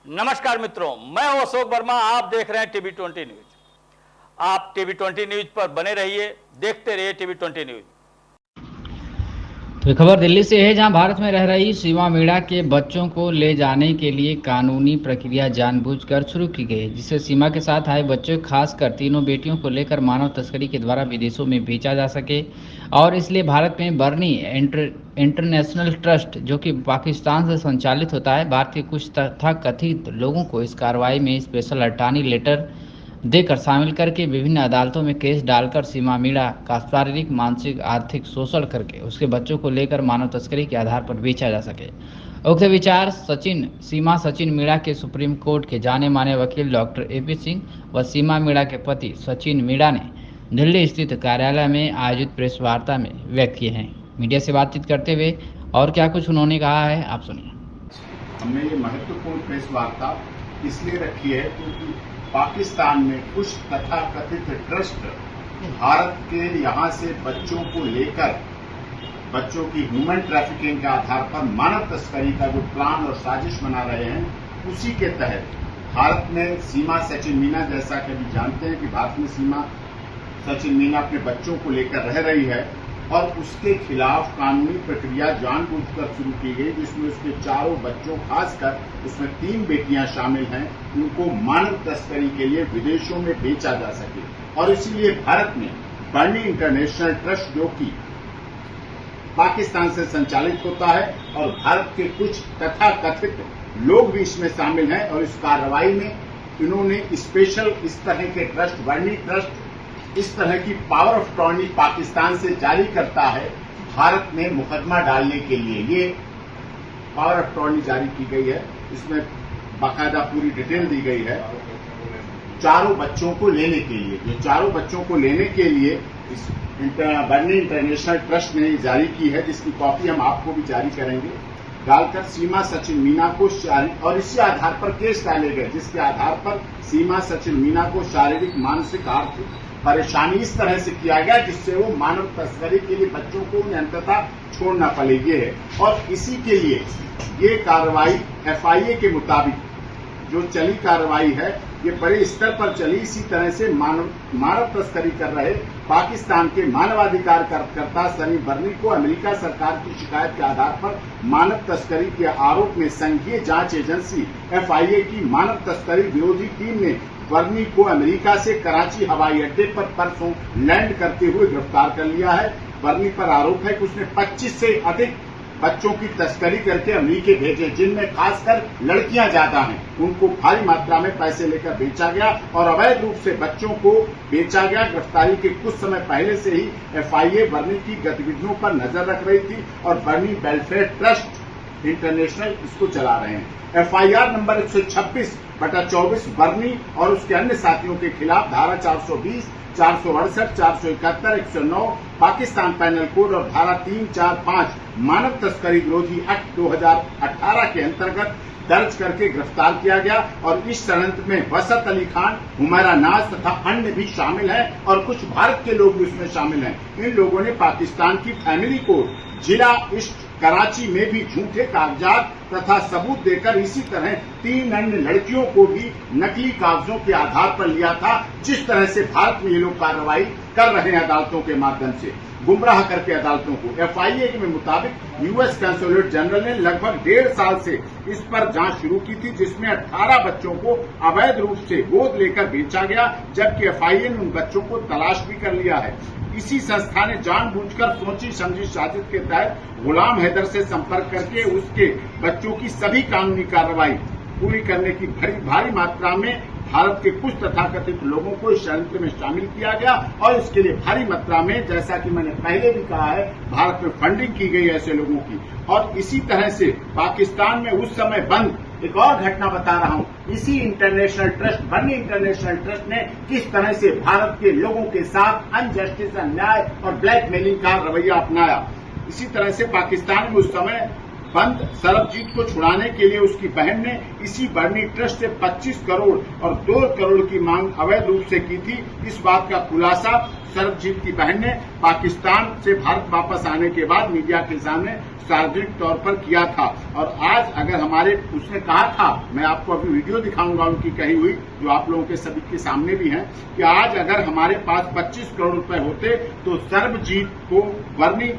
नमस्कार मित्रों, मैं हूं अशोक वर्मा। आप देख रहे हैं टीवी 20 न्यूज। आप टीवी 20 न्यूज पर बने रहिए, देखते रहिए टीवी 20 न्यूज। तो खबर दिल्ली से है, जहां भारत में रह रही सीमा मीणा के बच्चों को ले जाने के लिए कानूनी प्रक्रिया जानबूझकर शुरू की गई है, जिससे सीमा के साथ आए बच्चों, खासकर तीनों बेटियों को लेकर मानव तस्करी के द्वारा विदेशों में बेचा जा सके। और इसलिए भारत में बर्नी इंटरनेशनल ट्रस्ट, जो कि पाकिस्तान से संचालित होता है, भारत के कुछ तथाकथित लोगों को इस कार्रवाई में स्पेशल अटॉर्नी लेटर देकर शामिल करके विभिन्न अदालतों में केस डालकर सीमा मीणा का शारीरिक, मानसिक, आर्थिक शोषण करके उसके बच्चों को लेकर मानव तस्करी के आधार पर बेचा जा सके। उक्त विचार सीमा सचिन मीणा के सुप्रीम कोर्ट के जाने माने वकील डॉक्टर AP सिंह व सीमा मीणा के पति सचिन मीणा ने दिल्ली स्थित कार्यालय में आयोजित प्रेस वार्ता में व्यक्त किए हैं। मीडिया से बातचीत करते हुए और क्या कुछ उन्होंने कहा है, आप सुनिए। हमने ये महत्वपूर्ण प्रेस वार्ता इसलिए रखी है क्योंकि पाकिस्तान में कुछ तथाकथित ट्रस्ट भारत के यहाँ से बच्चों को लेकर बच्चों की ह्यूमन ट्रैफिकिंग के आधार पर मानव तस्करी का जो प्लान और साजिश बना रहे हैं, उसी के तहत भारत में सीमा सचिन मीणा, जैसा कि अभी जानते हैं कि भारत में सीमा सचिन मीणा अपने बच्चों को लेकर रह रही है और उसके खिलाफ कानूनी प्रक्रिया जानबूझकर शुरू की गई, जिसमें उसके चारों बच्चों, खासकर उसमें 3 बेटियां शामिल हैं, उनको मानव तस्करी के लिए विदेशों में बेचा जा सके। और इसीलिए भारत में बर्नी इंटरनेशनल ट्रस्ट, जो कि पाकिस्तान से संचालित होता है, और भारत के कुछ तथाकथित लोग भी इसमें शामिल हैं, और इस कार्रवाई में इन्होंने स्पेशल इस तरह के ट्रस्ट, बर्नी ट्रस्ट इस तरह की पावर ऑफ अटॉर्नी पाकिस्तान से जारी करता है भारत में मुकदमा डालने के लिए। ये पावर ऑफ अटॉर्नी जारी की गई है, इसमें बाकायदा पूरी डिटेल दी गई है चारों बच्चों को लेने के लिए। ये चारों बच्चों को लेने के लिए इस बर्नी इंटरनेशनल ट्रस्ट ने जारी की है, जिसकी कॉपी हम आपको भी जारी करेंगे, डालकर सीमा सचिन मीणा को और इसी आधार पर केस डाले गए, जिसके आधार पर सीमा सचिन मीणा को शारीरिक, मानसिक, आर्थिक परेशानी इस तरह से किया गया जिससे वो मानव तस्करी के लिए बच्चों को अंततः छोड़ना पड़े। ये है, और इसी के लिए ये कार्रवाई FIA के मुताबिक जो चली कार्रवाई है, ये बड़े स्तर पर चली। इसी तरह से मानव तस्करी कर रहे पाकिस्तान के मानवाधिकार कार्यकर्ता सनी बर्नी को अमेरिका सरकार की शिकायत के आधार पर मानव तस्करी के आरोप में संघीय जांच एजेंसी FIA की मानव तस्करी विरोधी टीम ने बर्नी को अमेरिका से कराची हवाई अड्डे पर परसों लैंड करते हुए गिरफ्तार कर लिया है। बर्नी पर आरोप है कि उसने 25 से अधिक बच्चों की तस्करी करके अमेरिका भेजे, जिनमें खासकर लड़कियां ज्यादा हैं। उनको भारी मात्रा में पैसे लेकर बेचा गया और अवैध रूप से बच्चों को बेचा गया। गिरफ्तारी के कुछ समय पहले से ही FIA बर्नी की गतिविधियों पर नजर रख रही थी और बर्नी वेलफेयर ट्रस्ट इंटरनेशनल इसको चला रहे हैं। FIR नंबर 126/24 बर्नी और उसके अन्य साथियों के खिलाफ धारा 420, 468, 471, 109 पाकिस्तान पैनल कोड और धारा 3, 4, 5 मानव तस्करी विरोधी एक्ट 2018 के अंतर्गत दर्ज करके गिरफ्तार किया गया। और इस षड्यंत्र में वसत अली खान, हुमैरा नाज तथा अन्य भी शामिल हैं और कुछ भारत के लोग भी उसमें शामिल हैं। इन लोगों ने पाकिस्तान की फैमिली कोर्ट जिला ईस्ट कराची में भी झूठे कागजात तथा सबूत देकर इसी तरह 3 अन्य लड़कियों को भी नकली कागजों के आधार पर लिया था। जिस तरह से भारत में ये लोग कार्रवाई कर रहे हैं अदालतों के माध्यम से, गुमराह करके अदालतों को। FIA के मुताबिक US कंसुलेट जनरल ने लगभग 1.5 साल से इस पर जांच शुरू की थी, जिसमें 18 बच्चों को अवैध रूप से गोद लेकर बेचा गया, जबकि FIA ने उन बच्चों को तलाश भी कर लिया है। इसी संस्था ने जानबूझकर सोची समझी साजिश के तहत गुलाम हैदर से संपर्क करके उसके बच्चों की सभी कानूनी कार्रवाई पूरी करने की भारी मात्रा में भारत के कुछ तथाकथित लोगों को इस षड्यंत्र में शामिल किया गया। और इसके लिए भारी मात्रा में, जैसा कि मैंने पहले भी कहा है, भारत में फंडिंग की गई ऐसे लोगों की। और इसी तरह से पाकिस्तान में उस समय बंद एक और घटना बता रहा हूं, इसी इंटरनेशनल ट्रस्ट, बर्नी इंटरनेशनल ट्रस्ट ने किस तरह से भारत के लोगों के साथ अनजस्टिस, अन्याय और ब्लैकमेलिंग का रवैया अपनाया। इसी तरह से पाकिस्तान में उस समय बंद सरबजीत को छुड़ाने के लिए उसकी बहन ने इसी बर्नी ट्रस्ट से 25 करोड़ और 2 करोड़ की मांग अवैध रूप से की थी। इस बात का खुलासा सरबजीत की बहन ने पाकिस्तान से भारत वापस आने के बाद मीडिया के सामने सार्वजनिक तौर पर किया था। और आज अगर उसने कहा था, मैं आपको अभी वीडियो दिखाऊंगा उनकी कही हुई, जो आप लोगों के सभी के सामने भी है, कि आज अगर हमारे पास 25 करोड़ रुपए होते तो सरबजीत को बर्नी